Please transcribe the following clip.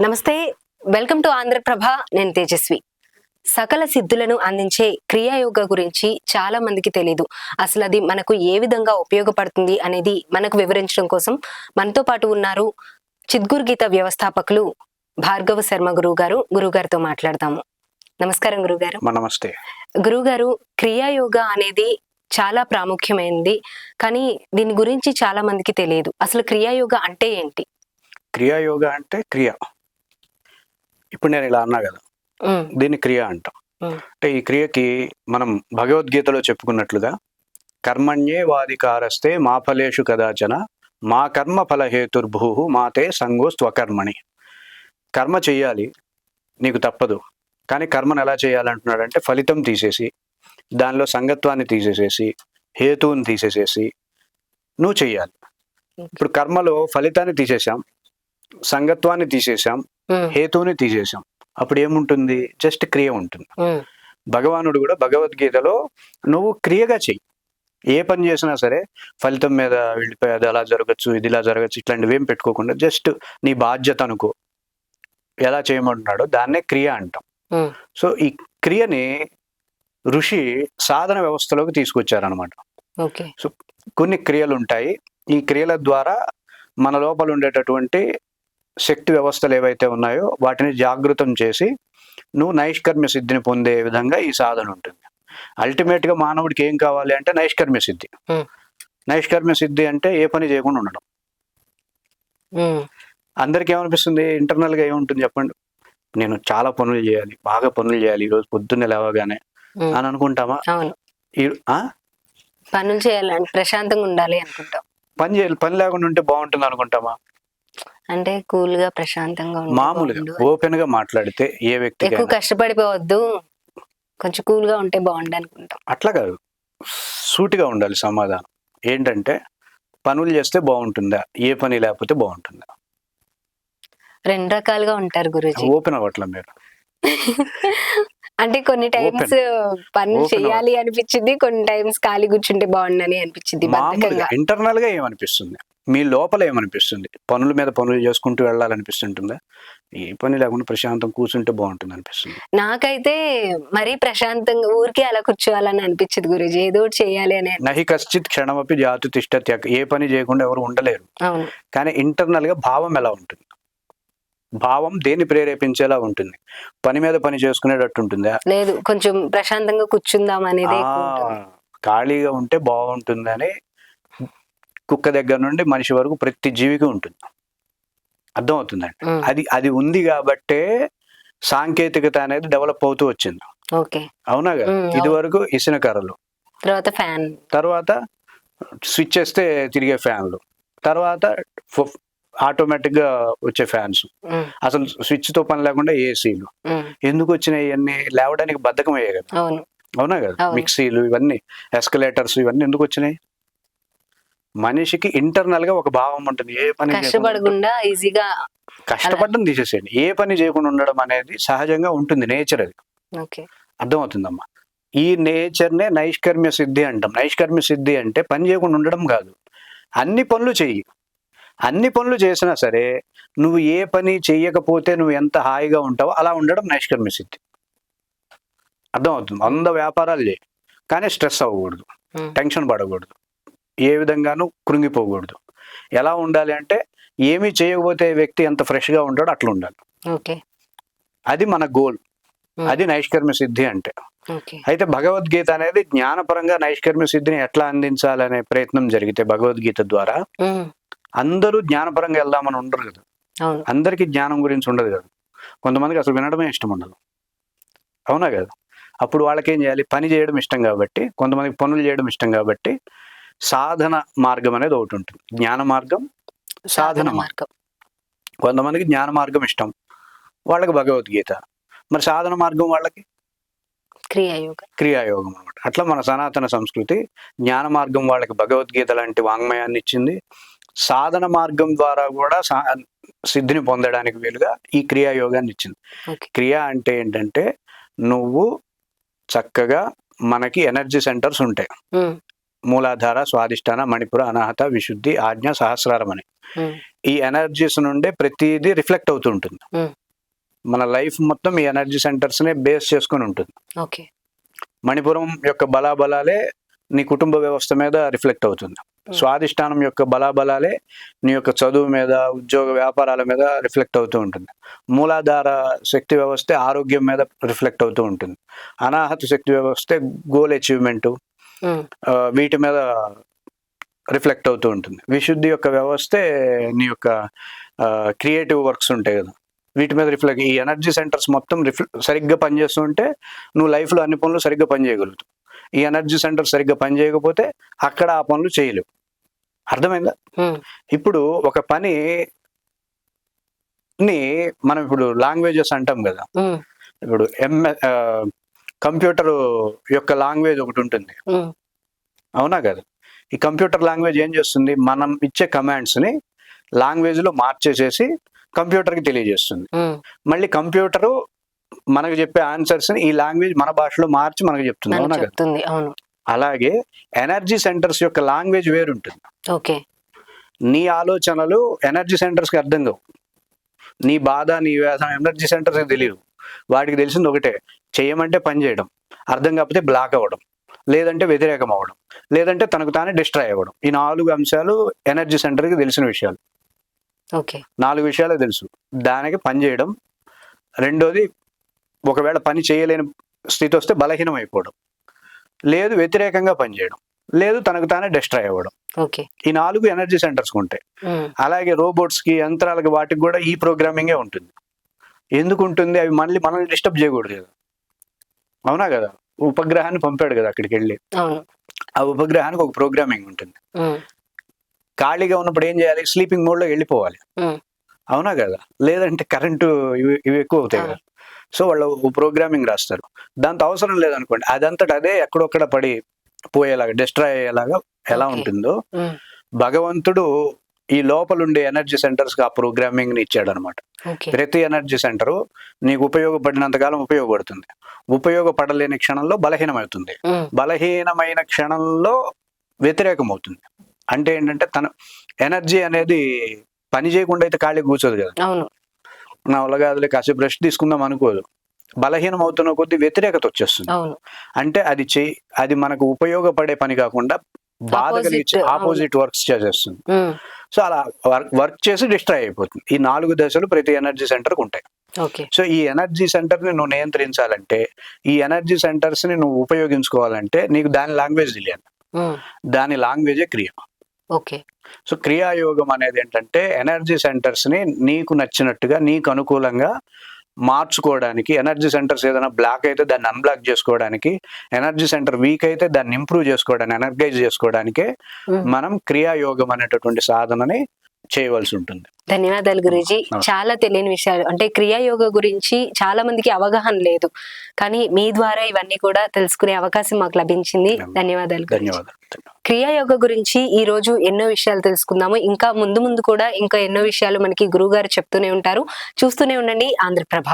నమస్తే, welcome to Andhraprabha. నేను తేజస్వి. సకల సిద్ధులను అందించే క్రియాయోగ గురించి చాలా మందికి తెలీదు. అసలు అది మనకు ఏ విధంగా ఉపయోగపడుతుంది అనేది మనకు వివరించడం కోసం మనతో పాటు ఉన్నారు చిద్గురు గీత వ్యవస్థాపకులు భార్గవ శర్మ గురుగారితో మాట్లాడతాము. నమస్కారం గురుగారు. నమస్తే గురుగారు, క్రియాయోగ అనేది చాలా ప్రాముఖ్యమైనది, కానీ దీని గురించి చాలా మందికి తెలియదు. అసలు క్రియాయోగ అంటే ఏంటి? క్రియాయోగ అంటే క్రియ. ఇప్పుడు నేను ఇలా అన్నా కదా, దీన్ని క్రియ అంటాం. అంటే ఈ క్రియకి మనం భగవద్గీతలో చెప్పుకున్నట్లుగా కర్మణ్యే వాధికారస్తే మా ఫలేషు కదాచన మా కర్మ ఫలహేతుర్భూ మాతే సంగో స్వకర్మణి. కర్మ చెయ్యాలి, నీకు తప్పదు. కానీ కర్మను ఎలా చేయాలంటున్నాడంటే ఫలితం తీసేసి, దానిలో సంగత్వాన్ని తీసేసేసి, హేతువుని తీసేసేసి నువ్వు చెయ్యాలి. ఇప్పుడు కర్మలో ఫలితాన్ని తీసేసాం, సంగత్వాన్ని తీసేసాం, హేతువుని తీసేసాం. అప్పుడు ఏముంటుంది? జస్ట్ క్రియ ఉంటుంది. భగవానుడు కూడా భగవద్గీతలో నువ్వు క్రియగా చెయ్యి, ఏ పని చేసినా సరే ఫలితం మీద వెళ్ళిపోయి అది అలా జరగచ్చు, ఇది ఇలా జరగచ్చు, ఇట్లాంటివి ఏం పెట్టుకోకుండా జస్ట్ నీ బాధ్యత అనుకో. ఎలా చేయమంటున్నాడో దాన్నే క్రియ అంటాం. సో ఈ క్రియని ఋషి సాధన వ్యవస్థలోకి తీసుకొచ్చారనమాట. సో కొన్ని క్రియలు ఉంటాయి. ఈ క్రియల ద్వారా మన లోపల ఉండేటటువంటి శక్తి వ్యవస్థలు ఏవైతే ఉన్నాయో వాటిని జాగృతం చేసి నువ్వు నైష్కర్మ్య సిద్ధిని పొందే విధంగా ఈ సాధన ఉంటుంది. అల్టిమేట్ గా మానవుడికి ఏం కావాలి అంటే నైష్కర్మ్య సిద్ధి. నైష్కర్మ్య సిద్ధి అంటే ఏ పని చేయకుండా ఉండడం. అందరికి ఏమనిపిస్తుంది? ఇంటర్నల్ గా ఏముంటుంది చెప్పండి? నేను చాలా పనులు చేయాలి, బాగా పనులు చేయాలి, ఈరోజు పొద్దున్నే లేవగానే అని అనుకుంటామా? పనులు చేయాలంటే ప్రశాంతంగా ఉండాలి అనుకుంటాం. పని లేకుండా ఉంటే బాగుంటుంది అనుకుంటామా? అంటే కూల్ గా ప్రశాంతంగా మామూలుగా ఓపెన్ గా మాట్లాడితే ఏ వ్యక్తి ఎక్కువ కష్టపడిపోవద్దు, కొంచెం కూల్ గా ఉంటే బాగుంది అనుకుంటాం. అట్లా కాదు, సూటిగా ఉండాలి సమాధానం. ఏంటంటే పనులు చేస్తే బాగుంటుందా, ఏ పని లేకపోతే బాగుంటుందా? రెండు రకాలుగా ఉంటారు గురూజీ. ఓపెన్ అవ్వట్లా మీరు? అంటే కొన్ని టైమ్స్ పనులు చేయాలి అనిపించింది, కొన్ని టైమ్స్ ఖాళీ కూర్చుంటే బాగుండని అనిపించింది. ఇంటర్నల్ గా ఏమనిపిస్తుంది? మీ లోపల ఏమనిపిస్తుంది? పనుల మీద పనులు చేసుకుంటూ వెళ్ళాలనిపిస్తుంటుందా? ఏ పని లేకుండా ప్రశాంతం కూర్చుంటే బాగుంటుంది అనిపిస్తుంది? నాకైతే మరీ ప్రశాంతంగా ఊరికే అలా కూర్చోవాలని అనిపించదు గురూజీ, ఏదో చేయాలి అని. నహి కశ్చిత్ క్షణమపి జాతు తిష్టత్య. ఏ పని చేయకుండా ఎవరు ఉండలేరు. కానీ ఇంటర్నల్ గా భావం ఎలా ఉంటుంది? భావం దేన్ని ప్రేరేపించేలా ఉంటుంది? పని మీద పని చేసుకునేటట్టు ఉంటుందా? లేదు, కొంచెం ప్రశాంతంగా కూర్చుందాం అనేది. ఖాళీగా ఉంటే బాగుంటుందని కుక్క దగ్గర నుండి మనిషి వరకు ప్రతి జీవికి ఉంటుంది. అర్థమవుతుందండి? అది ఉంది కాబట్టే సాంకేతికత అనేది డెవలప్ అవుతూ వచ్చింది. అవునా కదా? ఇది వరకు ఇసిన కర్రలు, తర్వాత స్విచ్ చేస్తే తిరిగే ఫ్యాన్లు, తర్వాత ఆటోమేటిక్ గా వచ్చే ఫ్యాన్స్, అసలు స్విచ్ తో పని లేకుండా ఏసీలు. ఎందుకు వచ్చినాయి? ఇవన్నీ లేవడానికి బద్ధకం అయ్యాయి కదా. అవునా కదా? మిక్సీలు, ఇవన్నీ ఎస్కలేటర్స్, ఇవన్నీ ఎందుకు వచ్చినాయి? మనిషికి ఇంటర్నల్ గా ఒక భావం ఉంటుంది. ఏ పని కష్టపడకుండా ఈజీగా కష్టపడడం తీసేసేయండి, ఏ పని చేయకుండా ఉండడం అనేది సహజంగా ఉంటుంది, నేచర్ అది. అర్థమవుతుందమ్మా? ఈ నేచర్ నే నైష్కర్మ్య సిద్ధి అంటాం. నైష్కర్మ్య సిద్ధి అంటే పని చేయకుండా ఉండడం కాదు, అన్ని పనులు చెయ్యి. అన్ని పనులు చేసినా సరే నువ్వు ఏ పని చెయ్యకపోతే నువ్వు ఎంత హాయిగా ఉంటావో అలా ఉండడం నైష్కర్మ్య సిద్ధి. అర్థమవుతుంది? 100 వ్యాపారాలు చేయి, కానీ స్ట్రెస్ అవ్వకూడదు, టెన్షన్ పడకూడదు, ఏ విధంగానూ కృంగిపోకూడదు. ఎలా ఉండాలి అంటే ఏమీ చేయకపోతే వ్యక్తి ఎంత ఫ్రెష్ గా ఉంటాడో అట్లా ఉండాలి. అది మన గోల్. అది నైష్కర్మ్య సిద్ధి అంటే. అయితే భగవద్గీత అనేది జ్ఞానపరంగా నైష్కర్మ్య సిద్ధిని ఎట్లా అందించాలనే ప్రయత్నం జరిగితే భగవద్గీత ద్వారా అందరూ జ్ఞానపరంగా వెళ్దామని ఉండరు కదా. అందరికీ జ్ఞానం గురించి ఉండదు కదా. కొంతమందికి అసలు వినడమే ఇష్టం ఉండదు. అవునా కదా? అప్పుడు వాళ్ళకేం చేయాలి? పని చేయడం ఇష్టం కాబట్టి, కొంతమందికి పనులు చేయడం ఇష్టం కాబట్టి సాధన మార్గం అనేది ఒకటి ఉంటుంది. జ్ఞాన మార్గం, సాధన మార్గం. కొంతమందికి జ్ఞాన మార్గం ఇష్టం, వాళ్ళకి భగవద్గీత. మరి సాధన మార్గం వాళ్ళకి క్రియాయోగం అనమాట. అట్లా మన సనాతన సంస్కృతి జ్ఞాన మార్గం వాళ్ళకి భగవద్గీత లాంటి వాంగ్మయాన్ని ఇచ్చింది. సాధన మార్గం ద్వారా కూడా సిద్ధిని పొందడానికి వీలుగా ఈ క్రియాయోగాన్ని ఇచ్చింది. క్రియ అంటే ఏంటంటే నువ్వు చక్కగా, మనకి ఎనర్జీ సెంటర్స్ ఉంటాయి. మూలాధార, స్వాదిష్టాన, మణిపుర, అనాహత, విశుద్ధి, ఆజ్ఞ, సహస్రారం అని. ఉమ్, ఈ ఎనర్జీస్ నుండే ప్రతిదీ రిఫ్లెక్ట్ అవుతూ ఉంటుంది. ఉమ్, మన లైఫ్ మొత్తం ఈ ఎనర్జీ సెంటర్స్ నే బేస్ చేసుకొని ఉంటుంది. ఓకే. మణిపురం యొక్క బలాబలాలే నీ కుటుంబ వ్యవస్థ మీద రిఫ్లెక్ట్ అవుతుంది. స్వాదిష్టానం యొక్క బలాబలాలే నీ యొక్క చదువు మీద, ఉద్యోగ వ్యాపారాల మీద రిఫ్లెక్ట్ అవుతూ ఉంటుంది. మూలాధార శక్తి వ్యవస్థ ఆరోగ్యం మీద రిఫ్లెక్ట్ అవుతూ ఉంటుంది. అనాహత శక్తి వ్యవస్థ గోల్ అచీవ్మెంట్ ఉమ్, వీటి మీద రిఫ్లెక్ట్ అవుతూ ఉంటుంది. విశుద్ధి యొక్క వ్యవస్థే నీ యొక్క క్రియేటివ్ వర్క్స్ ఉంటాయి కదా, వీటి మీద రిఫ్లెక్ట్. ఈ ఎనర్జీ సెంటర్స్ మొత్తం సరిగ్గా పనిచేస్తూ ఉంటే నువ్వు లైఫ్లో అన్ని పనులు సరిగ్గా పనిచేయగలుగుతావు. ఈ ఎనర్జీ సెంటర్ సరిగ్గా పనిచేయకపోతే అక్కడ ఆ పనులు చేయలేవు. అర్థమైందా? ఉమ్, ఇప్పుడు ఒక పనిని మనం ఇప్పుడు లాంగ్వేజెస్ అంటాం కదా. ఉమ్, ఇప్పుడు కంప్యూటర్ యొక్క లాంగ్వేజ్ ఒకటి ఉంటుంది, ఉమ్, అవునా కదా? ఈ కంప్యూటర్ లాంగ్వేజ్ ఏం చేస్తుంది, మనం ఇచ్చే కమాండ్స్ని లాంగ్వేజ్లో మార్చేసేసి కంప్యూటర్కి తెలియజేస్తుంది. ఉమ్, మళ్ళీ కంప్యూటరు మనకు చెప్పే ఆన్సర్స్ని ఈ లాంగ్వేజ్ మన భాషలో మార్చి మనకు చెప్తుంది, అని అవునా కదా? చెప్తుంది. అవును. అలాగే ఎనర్జీ సెంటర్స్ యొక్క లాంగ్వేజ్ వేరుంటుంది. ఓకే. నీ ఆలోచనలు ఎనర్జీ సెంటర్స్కి అర్థం కావు. నీ బాధ, నీ వేదన ఎనర్జీ సెంటర్స్కి తెలియదు. వాటికి తెలిసింది ఒకటే, చేయమంటే పని చేయడం, అర్థం కాకపోతే బ్లాక్ అవ్వడం, లేదంటే వ్యతిరేకం అవ్వడం, లేదంటే తనకు తానే డిస్ట్రాయ్ అవ్వడం. ఈ 4 అంశాలు ఎనర్జీ సెంటర్కి తెలిసిన విషయాలు. ఓకే. 4 విషయాలే తెలుసు. దానికి పని చేయడం, రెండోది ఒకవేళ పని చేయలేని స్థితి వస్తే బలహీనం అయిపోవడం, లేదు వ్యతిరేకంగా పనిచేయడం, లేదు తనకు తానే డిస్ట్రాయ్ అవ్వడం. ఓకే. ఈ 4 ఎనర్జీ సెంటర్స్ ఉంటాయి. ఉమ్, అలాగే రోబోట్స్కి, యంత్రాలకి, వాటికి కూడా ఈ ప్రోగ్రామింగే ఉంటుంది. ఎందుకు ఉంటుంది? అవి మళ్ళీ మనల్ని డిస్టర్బ్ చేయకూడదు కదా, అవునా కదా? ఉపగ్రహాన్ని పంపాడు కదా అక్కడికి వెళ్ళి, అవును. ఆ ఉపగ్రహానికి ఒక ప్రోగ్రామింగ్ ఉంటుంది. ఉమ్, ఖాళీగా ఉన్నప్పుడు ఏం చేయాలి? స్లీపింగ్ మోడ్లో వెళ్ళిపోవాలి, ఉమ్, అవునా కదా? లేదంటే కరెంటు ఇవి ఎక్కువ అవుతాయి కదా. సో వాళ్ళు ప్రోగ్రామింగ్ రాస్తారు. దాంతో అవసరం లేదనుకోండి, అదంతటా అదే ఎక్కడొక్కడ పడి పోయేలాగా, డిస్ట్రాయ్ అయ్యేలాగా ఎలా ఓకే. ఉంటుందో ఉమ్, భగవంతుడు ఈ లోపలుండే ఎనర్జీ సెంటర్స్కి ఆ ప్రోగ్రామింగ్ని ఇచ్చాడు అనమాట. ఓకే. ప్రతి ఎనర్జీ సెంటరు నీకు ఉపయోగపడినంతకాలం ఉపయోగపడుతుంది, ఉపయోగపడలేని క్షణంలో బలహీనమవుతుంది, ఉమ్, బలహీనమైన క్షణంలో వ్యతిరేకం అవుతుంది. అంటే ఏంటంటే తన ఎనర్జీ అనేది పని చేయకుండా అయితే ఖాళీ కూర్చోదు కదా. అవును. నా వల్ల కాసేపు రెస్ట్ తీసుకుందాం అనుకోదు. బలహీనం అవుతున్న కొద్దీ వ్యతిరేకత వచ్చేస్తుంది. అవును. అంటే అది మనకు ఉపయోగపడే పని కాకుండా బాధ కలిగించే Opposite, ఆపోజిట్ వర్క్స్ చేసేస్తుంది. ఉమ్, సో అలా వర్క్ చేసి డిస్ట్రాయ్ అయిపోతుంది. ఈ 4 దశలు ప్రతి ఎనర్జీ సెంటర్కి ఉంటాయి. ఓకే. సో ఈ ఎనర్జీ సెంటర్ని నువ్వు నియంత్రించాలంటే, ఈ ఎనర్జీ సెంటర్స్ని నువ్వు ఉపయోగించుకోవాలంటే నీకు దాని లాంగ్వేజ్ తెలియాలి. ఉమ్, దాని లాంగ్వేజే క్రియ. ఓకే. సో క్రియాయోగం అనేది ఏంటంటే ఎనర్జీ సెంటర్స్ని నీకు నచ్చినట్టుగా, నీకు అనుకూలంగా మార్చుకోవడానికి, ఎనర్జీ సెంటర్స్ ఏదైనా బ్లాక్ అయితే దాన్ని అన్బ్లాక్ చేసుకోవడానికి, ఎనర్జీ సెంటర్ వీక్ అయితే దాన్ని ఇంప్రూవ్ చేసుకోవడానికి, ఎనర్గైజ్ చేసుకోవడానికే మనం క్రియాయోగం అనేటటువంటి సాధనని చేయవలసి ఉంటుంది. ధన్యవాదాలు గురూజీ. చాలా తెలియని విషయాలు, అంటే క్రియాయోగ గురించి చాలా మందికి అవగాహన లేదు, కానీ మీ ద్వారా ఇవన్నీ కూడా తెలుసుకునే అవకాశం మాకు లభించింది. ధన్యవాదాలు గురూజీ. ధన్యవాదాలు. క్రియాయోగ గురించి ఈ రోజు ఎన్నో విషయాలు తెలుసుకుందాము. ఇంకా ముందు కూడా ఇంకా ఎన్నో విషయాలు మనకి గురువు గారు చెప్తూనే ఉంటారు. చూస్తూనే ఉండండి ఆంధ్రప్రభ.